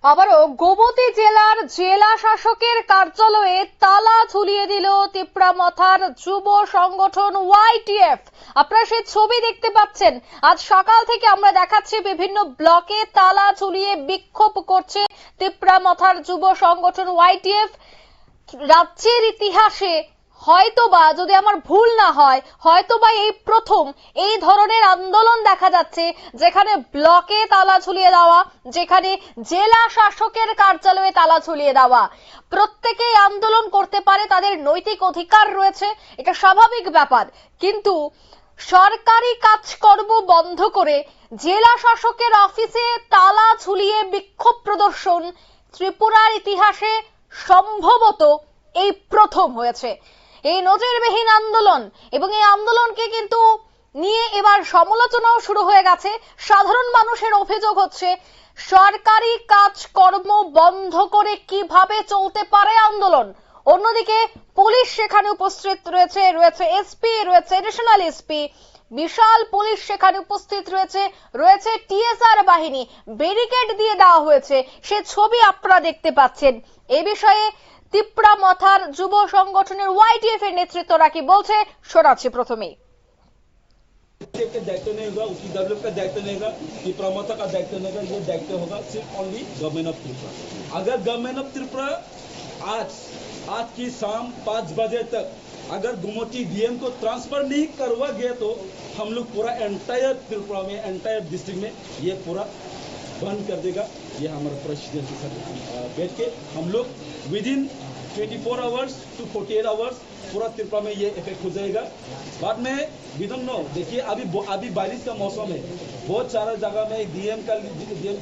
আবারও গোমতী জেলার জেলা শাসকের কার্যালয়ে তালা ঝুলিয়ে দিল তিপ্রামথার যুব সংগঠন ওয়াইটিএফ। আপনারা সেই ছবি দেখতে পাচ্ছেন। আজ সকাল থেকে আমরা দেখাচ্ছি বিভিন্ন ব্লকে তালা ঝুলিয়ে বিক্ষোভ করছে তিপ্রামথার যুব সংগঠন ওয়াইটিএফ। রাজ্যের ইতিহাসে হয়তোবা, যদি আমার ভুল না হয়, হয়তোবা এই প্রথম এই ধরনের আন্দোলন দেখা যাচ্ছে, যেখানে ব্লকে তালা ঝুলিয়ে দেওয়া, যেখানে জেলা শাসকের কার্যালয়ে তালা ঝুলিয়ে দেওয়া। প্রত্যেকেই আন্দোলন করতে পারে, তাদের নৈতিক অধিকার রয়েছে, এটা স্বাভাবিক ব্যাপার। কিন্তু সরকারি কাজকর্ম বন্ধ করে জেলা শাসকের অফিসে তালা ঝুলিয়ে বিক্ষোভ প্রদর্শন ত্রিপুরার ইতিহাসে সম্ভবত এই প্রথম হয়েছে। এই নজিরবিহীন আন্দোলন এবং এই আন্দোলনকে কিন্তু নিয়ে এবার সমালোচনাও শুরু হয়ে গেছে। সাধারণ মানুষের অভিযোগ হচ্ছে, সরকারি কাজকর্ম বন্ধ করে কিভাবে চলতে পারে আন্দোলন। অন্যদিকে পুলিশ সেখানে উপস্থিত রয়েছে, এসপি রয়েছে, এডিশনাল এসপি, বিশাল পুলিশ সেখানে উপস্থিত রয়েছে টিএসআর বাহিনী, ব্যারিকেড দিয়ে দেওয়া হয়েছে। সে ছবি আপনারা দেখতে পাচ্ছেন। এই বিষয়ে তিপ্রামথার যুব সংগঠনের ওয়াইটিএফ এর নেতৃত্বরা কি বলছে শোনাচ্ছি প্রথমেই। का दायित्व नहीं होगा, उसकी डेवलप का दायित्व नहीं होगा, तिप्रामथा का दायित्व नहीं होगा। ये दायित्व होगा सिर्फ ओनली गवर्नमेंट ऑफ त्रिपुरा। अगर गवर्नमेंट ऑफ त्रिपुरा आज की शाम 5 बजे तक अगर गोमती डीएम को ट्रांसफर नहीं करवा गया तो हम लोग पूरा एंटायर त्रिपुरा में, एंटायर डिस्ट्रिक्ट में ये पूरा बंद कर देगा। ये हमारा प्रेसिडेंट के साथ बैठ के हम लोग within 24 hours to 48 hours पूरा त्रिपुरा में ये इफेक्ट हो जाएगा। बाद में वी डोंट नो, देखिए अभी बारिश का मौसम है, बहुत सारा जगह में डीएम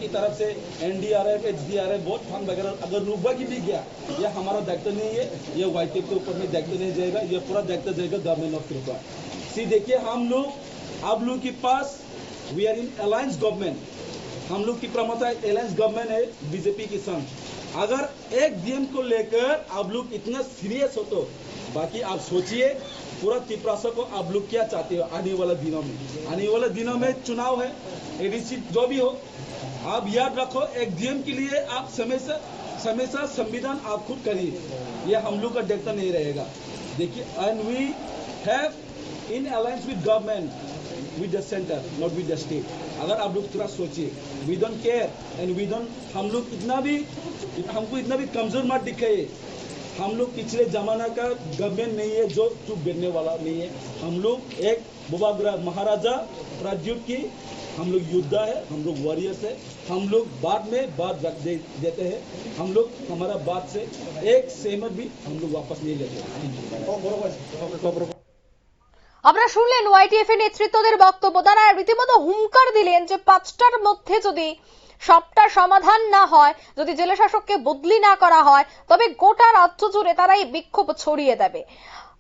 की तरफ से एनडीआरएफ, एचडीआरएफ बहुत फंड वगैरह अगर रुकवा की भी गया, ये हमारा दायित्व नहीं है, ये वाईटीएफ के ऊपर में दायित्व नहीं जाएगा, ये पूरा दायित्व जाएगा गवर्नमेंट ऑफ त्रिपुरा। सी देखिए, हम लोग आप लोग के पास we are in alliance government, हम लोग की प्रमथा अलायंस गवर्नमेंट है बीजेपी के संग। अगर एक डीएम को लेकर आप लोग इतना सीरियस हो तो बाकी आप सोचिए पूरा त्रिपुरा को आप लोग क्या चाहते हो आने वाला दिनों में चुनाव है, एडीसी जो भी हो, आप याद रखो एक डीएम के लिए आप हमेशा संविधान आप खुद करिए, ये हम लोग का दायित्व नहीं रहेगा। देखिए, and we have in alliance with government, with the centre, not with the state. अगर आप लोग थोड़ा सोचिए, we don't care and we don't, हमको इतना भी कमजोर मत दिखाइए। हम लोग पिछले जमाना का गवर्नमेंट नहीं है जो चुप बैठने वाला नहीं है। हम लोग एक महाराजा प्रद्युत की हम लोग योद्धा है, हम लोग वॉरियर्स है। हम लोग बाद में बात देते हैं, हम लोग हमारा बात से एक सहमत भी हम लोग वापस नहीं लेते। আপনারা শুনলেন ওয়াইটিএফ এর নেতৃত্বদের বক্তব্য। তারা রীতিমতো হুঙ্কার দিলেন যে 5টার মধ্যে যদি সবটা সমাধান না হয়, যদি জেলা শাসককে বদলি না করা হয়, তবে গোটা রাজ্য জুড়ে তারা এই বিক্ষোভ ছড়িয়ে দেবে।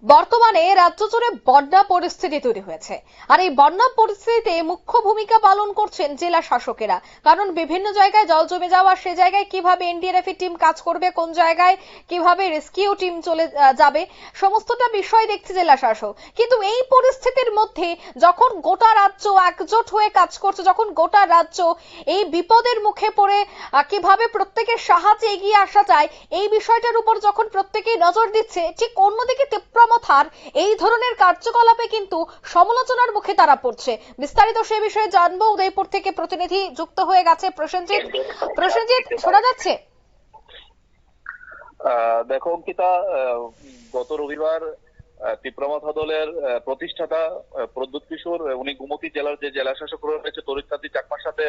বর্তমানে রাজ্য জুড়ে বন্যা পরিস্থিতি তৈরি হয়েছে, আর এই বন্যা পরিস্থিতিতে মুখ্য ভূমিকা পালন করছেন জেলা শাসকেরা। কারণ বিভিন্ন জায়গায় জল জমে যাওয়া, সে জায়গায় কিভাবে এনডিআরএফ টিম কাজ করবে, কোন জায়গায় কিভাবে রেস্কিউ টিম চলে যাবে, সমস্তটা বিষয় দেখছে জেলা শাসক। কিন্তু এই পরিস্থিতির মধ্যে যখন গোটা রাজ্য একজোট হয়ে কাজ করছে, যখন গোটা রাজ্য এই বিপদের মুখে পড়ে কিভাবে প্রত্যেকের সাহায্যে এগিয়ে আসা যায়, এই বিষয়টার উপর যখন প্রত্যেকেই নজর দিচ্ছে, ঠিক অন্যদিকে তিপ্রামথার এই ধরনের কার্যকলাপে কিন্তু সমালোচনার মুখে তারা পড়ছে। বিস্তারিত সে বিষয়ে জানবো, উদয়পুর থেকে প্রতিনিধি যুক্ত হয়ে গেছে প্রসেনজিৎ। শোনা যাচ্ছে? দেখো অঙ্কিতা, গত রবিবার তিপ্রামথা দলের প্রতিষ্ঠাতা প্রদ্যুৎ কিশোর, উনি গোমতী জেলার যে জেলা শাসক রয়েছে তরিৎকান্তি চাকমার সাথে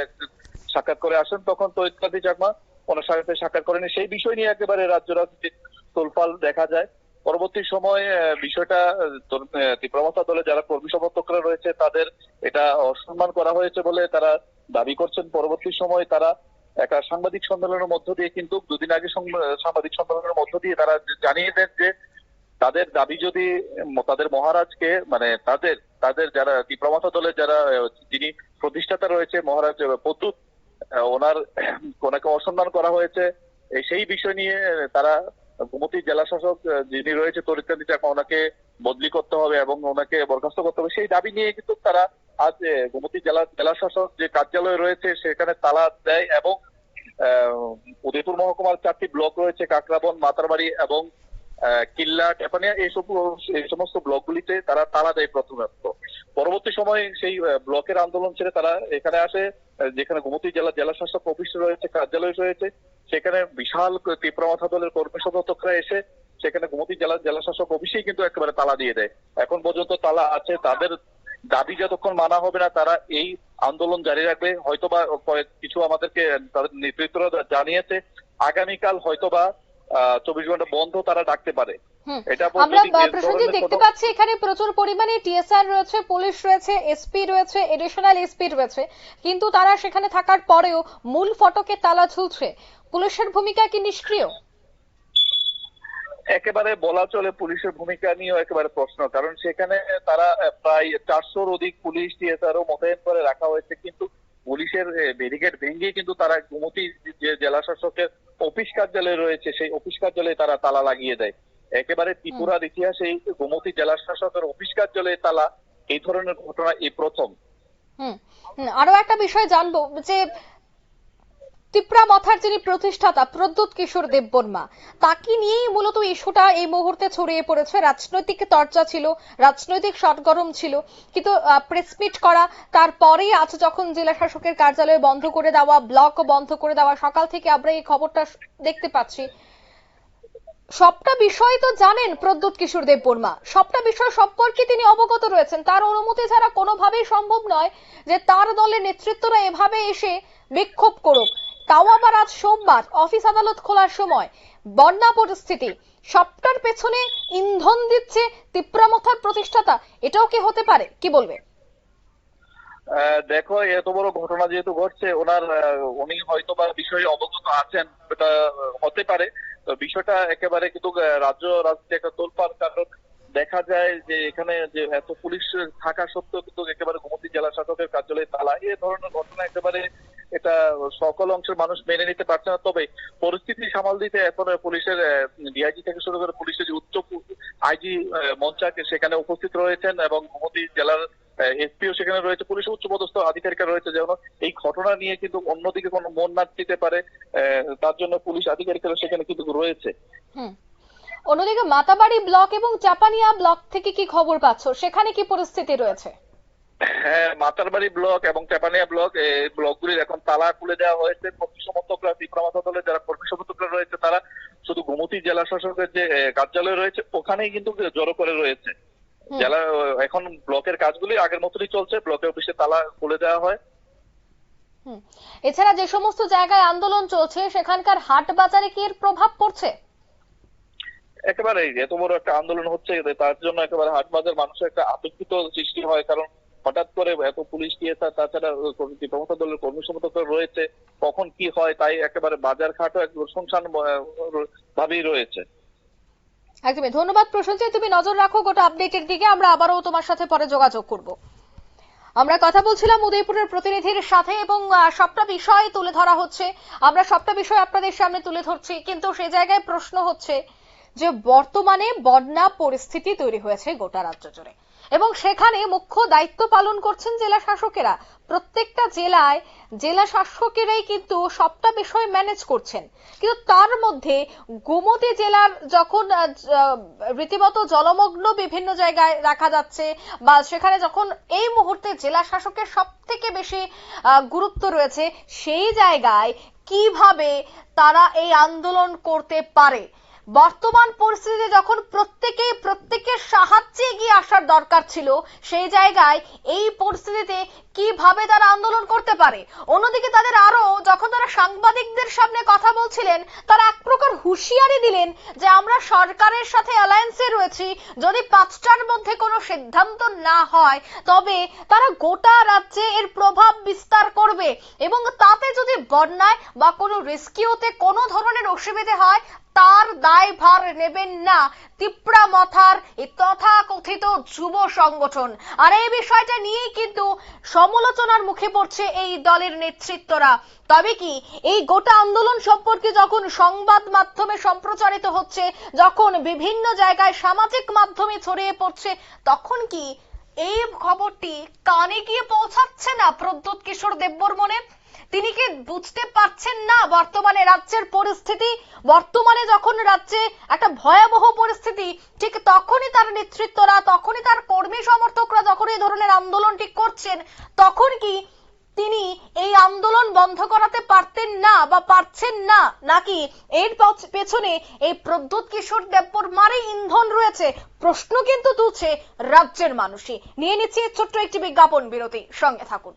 সাক্ষাৎ করে আসেন। তখন তরিৎকান্তি চাকমা ওনার সাথে সাক্ষাৎ করেনি, সেই বিষয় নিয়ে একেবারে রাজ্য রাজনীতির তোলপাল দেখা যায়। পরবর্তী সময়ে বিষয়টা তিপ্রামথা দলে যারা কর্মী সমর্থকরা রয়েছে তাদের এটা অসম্মান করা হয়েছে বলে তারা দাবি করছেন। পরবর্তী সময় তারা একটা সাংবাদিক সম্মেলনের মধ্য দিয়ে, কিন্তু দুদিন আগে সাংবাদিক সম্মেলনের মধ্য দিয়ে তারা জানিয়ে দেন যে তাদের দাবি যদি তাদের মহারাজকে, মানে তাদের যারা তিপ্রামথা দলের যারা যিনি প্রতিষ্ঠাতা রয়েছে মহারাজ প্রদ্যুৎ, ওনাকে অসম্মান করা হয়েছে, সেই বিষয় নিয়ে তারা গোমতী জেলা শাসক যিনি রয়েছে তরিৎকান্তি চাকমা, ওনাকে বদলি করতে হবে এবং ওনাকে বরখাস্ত করতে হবে, সেই দাবি নিয়ে কিন্তু তারা আজ গোমতী জেলা শাসক যে কার্যালয় রয়েছে সেখানে তালা দেয় এবং উদয়পুর মহকুমার 4টি ব্লক রয়েছে, কাকরাবন, মাতারবাড়ি এবং কিল্লা, টেপানিয়া, এই সমস্ত ব্লকগুলিতে তারা তালা দেয় প্রথমত। পরবর্তী সময়ে সেই ব্লকের আন্দোলন ছেড়ে তারা এখানে আসে, যেখানে গোমতী জেলা শাসক অফিস রয়েছে, কার্যালয় রয়েছে, সেখানে বিশাল তীব্রমাথা দলের কর্মী সমর্থকরা এসে সেখানে গোমতী জেলা শাসক অফিসেই কিন্তু একেবারে তালা দিয়ে দেয়। এখন পর্যন্ত তালা আছে, তাদের দাবি যতক্ষণ মানা হবে না তারা এই আন্দোলন জারি রাখবে। হয়তোবা কিছু আমাদেরকে তাদের নেতৃত্বরা জানিয়েছে আগামীকাল হয়তোবা 24 ঘন্টা বন্ধ তারা ডাকতে পারে। আমরা প্রসেনজিৎ দেখতে পাচ্ছি এখানে প্রচুর পরিমাণে টিএসআর রয়েছে, পুলিশ রয়েছে, এসপি রয়েছে, এডিশনাল এসপি রয়েছে, কিন্তু তারা সেখানে থাকার পরেও মূল ফটকে তালা ঝুলছে। পুলিশের ভূমিকা কি নিষ্ক্রিয়? একেবারে বলা চলে পুলিশের ভূমিকা নিয়েও একেবারে প্রশ্ন, কারণ সেখানে তারা প্রায় 400-র অধিক পুলিশ টিএসআরও মোতায়েন করে রাখা হয়েছে, কিন্তু পুলিশের ব্যারিকেড ভেঙে কিন্তু তারা গোমতী যে জেলা শাসকের অফিস কার্যালয় রয়েছে সেই অফিস কার্যালয়ে তারা তালা লাগিয়ে দেয়। একেবারে ত্রিপুরার ইতিহাসে এই গোমতী জেলা শাসকের অফিস কার্যালয়ে তালা, এই ধরনের ঘটনা এই প্রথম। আরো একটা বিষয় জানবো যে তিপ্রা মথার যিনি প্রতিষ্ঠাতা প্রদ্যুৎ কিশোর দেববর্মা, তাকে নিয়েই মূলত ইস্যুটা এই মুহূর্তে ছড়িয়ে পড়েছে। রাজনৈতিক চর্চা ছিল, রাজনৈতিক সরগরম ছিল, কিন্তু প্রেসমিট করা তারপরে আজ যখন জেলা শাসকের কার্যালয় বন্ধ করে দেওয়া, ব্লক বন্ধ করে দেওয়া, সকাল থেকে আমরা এই খবরটা দেখতে পাচ্ছি। সবটা বিষয় তো জানেন প্রদ্যুৎ কিশোর দেববর্মা, সবটা বিষয় সম্পর্কে তিনি অবগত রয়েছেন। তার অনুমতি ছাড়া কোনোভাবেই সম্ভব নয় যে তার দলের নেতৃত্বরা এভাবে এসে বিক্ষোভ করুক, তাও আবার আজ সোমবার অফিস আদালত খোলার সময়। বন্যা পরিস্থিতি, সবটার পেছনে ইন্ধন দিচ্ছে তিপ্রামথার প্রতিষ্ঠাতা, এটাও কি হতে পারে? কি বলবে? দেখো, এত বড় ঘটনা যেহেতু ঘটছে, উনি হয়তো বা বিষয়ে অবগত আছেন, এটা হতে পারে। তো বিষয়টা একেবারে কিন্তু রাজ্যে একটা তোলপাড়, কারণ দেখা যায় যে এখানে যে এত পুলিশ থাকা সত্ত্বেও কিন্তু একেবারে গোমতী জেলা শাসকের কার্যালয়ে তালা, এ ধরনের ঘটনা একেবারে এটা সকল অংশের মানুষ মেনে নিতে পারছে না। তবে পরিস্থিতি সামাল দিতে এখন পুলিশের ডিআইজি থেকে শুরু করে পুলিশের যে উচ্চ আইজি মঞ্চাকে সেখানে উপস্থিত রয়েছেন এবং গোমতী জেলার এসপিও সেখানে রয়েছে, পুলিশের উচ্চপদস্থ আধিকারিকরা রয়েছে, যেন এই ঘটনা নিয়ে কিন্তু অন্যদিকে কোনো মন না দিতে পারে, তার জন্য পুলিশ আধিকারিকরা সেখানে কিন্তু রয়েছে। অন্যদিকে মাতাবাড়ি ব্লক এবং চাপানিয়া ব্লক থেকে কি খবর পাচ্ছ, সেখানে কি পরিস্থিতি রয়েছে? হ্যাঁ, মাতারবাড়ি ব্লক এবং চাপানিয়া ব্লক, এই ব্লকগুলির এখন তালা খুলে দেওয়া হয়েছে। কর্মী সমর্থকরা, তিপ্রামথা দলের যারা কর্মী সমর্থকরা রয়েছে তারা শুধু গোমতী জেলা শাসকের যে কার্যালয় রয়েছে ওখানেই কিন্তু জড়ো করে রয়েছে। জেলা এখন ব্লকের কাজগুলি আগের মতনই চলছে, ব্লকের অফিসে তালা খুলে দেওয়া হয়। এছাড়া যে সমস্ত জায়গায় আন্দোলন চলছে সেখানকার হাট বাজারে কি এর প্রভাব পড়ছে? একেবারে এত বড় একটা আন্দোলন হচ্ছে, তার জন্য একেবারে হাট বাজার মানুষের একটা আতঙ্কিত সৃষ্টি হয়, কারণ হঠাৎ করে এত পুলিশ টিএসআর তাছাড়া তিপ্রামথা দলের কর্মী সমর্থক রয়েছে, কখন কি হয়, তাই একেবারে বাজার ঘাটও এক শুনশান ভাবেই রয়েছে। একদমই। ধন্যবাদ প্রসেনজিৎ, তুমি নজর রাখো গোটা আপডেটের দিকে, আমরা আবারও তোমার সাথে পরে যোগাযোগ করব। আমরা কথা বলছিলাম উদয়পুরের প্রতিনিধির সাথে এবং সবটা বিষয় তুলে ধরা হচ্ছে, আমরা সবটা বিষয় আপনাদের সামনে তুলে ধরছি, কিন্তু সেই জায়গায় প্রশ্ন হচ্ছে যে বর্তমানে বন্যা পরিস্থিতি তৈরি হয়েছে গোটা রাজ্য জুড়ে এবং সেখানে মুখ্য দায়িত্ব পালন করছেন জেলা শাসকেরা। প্রত্যেকটা জেলায় জেলা শাসকেরাই কিন্তু সবটা বিষয় ম্যানেজ করছেন, কিন্তু তার মধ্যে গোমতী জেলার যখন রীতিমতো জলমগ্ন বিভিন্ন জায়গায় দেখা যাচ্ছে, বা সেখানে যখন এই মুহূর্তে জেলা শাসকের সব থেকে বেশি গুরুত্ব রয়েছে, সেই জায়গায় কিভাবে তারা এই আন্দোলন করতে পারে? বর্তমান পরিস্থিতিতে যখন প্রত্যেকের সাহায্যে এগিয়ে আসার দরকার ছিল, সেই জায়গায় এই পরিস্থিতিতে কিভাবে তারা আন্দোলন করতে পারে? অন্যদিকে তাদের আরো যখন তারা সাংবাদিকদের সামনে কথা বলছিলেন, তারা এক প্রকার হুঁশিয়ারি দিলেন যে আমরা সরকারের সাথে অ্যালায়েন্সে রয়েছি, যদি 5টার মধ্যে কোনো সিদ্ধান্ত না হয় তবে তারা গোটা রাজ্যে এর প্রভাব বিস্তার করবে এবং তাতে যদি বন্যায় বা কোনো রেস্কিউতে কোনো ধরনের অসুবিধে হয় তার দায়ভার নেবেন না তিপ্রামথার এই তথাকথিত যুব সংগঠন। আর এই বিষয়টা নিয়েই কিন্তু সমালোচনার মুখে পড়ছে এই দলের নেতৃত্বরা। তবে কি এই গোটা আন্দোলন সম্পর্কে যখন সংবাদ মাধ্যমে সম্প্রচারিত হচ্ছে, যখন বিভিন্ন জায়গায় সামাজিক মাধ্যমে ছড়িয়ে পড়ছে, তখন কি এই খবরটি কানে গিয়ে পৌঁছাচ্ছে না প্রদ্যুৎ কিশোর দেববর্মনের? তিনি কি বুঝতে পারছেন না বর্তমানে রাজ্যের পরিস্থিতি? বর্তমানে যখন রাজ্যে একটা ভয়াবহ পরিস্থিতি, ঠিক তখনই তার নেতৃত্বরা, তখনই তার কর্মী সমর্থকরা যখন এই ধরনের আন্দোলনটি করছেন, তখন কি তিনি এই আন্দোলন বন্ধ করাতে পারতেন না বা পারছেন না, নাকি এর পেছনে এই প্রদ্যোৎ কিশোর দেববর্মারই ইন্ধন রয়েছে? প্রশ্ন কিন্তু তুলছে রাজ্যের মানুষই। নিয়ে নিচ্ছে ছোট্ট একটি বিজ্ঞাপন বিরতি, সঙ্গে থাকুন।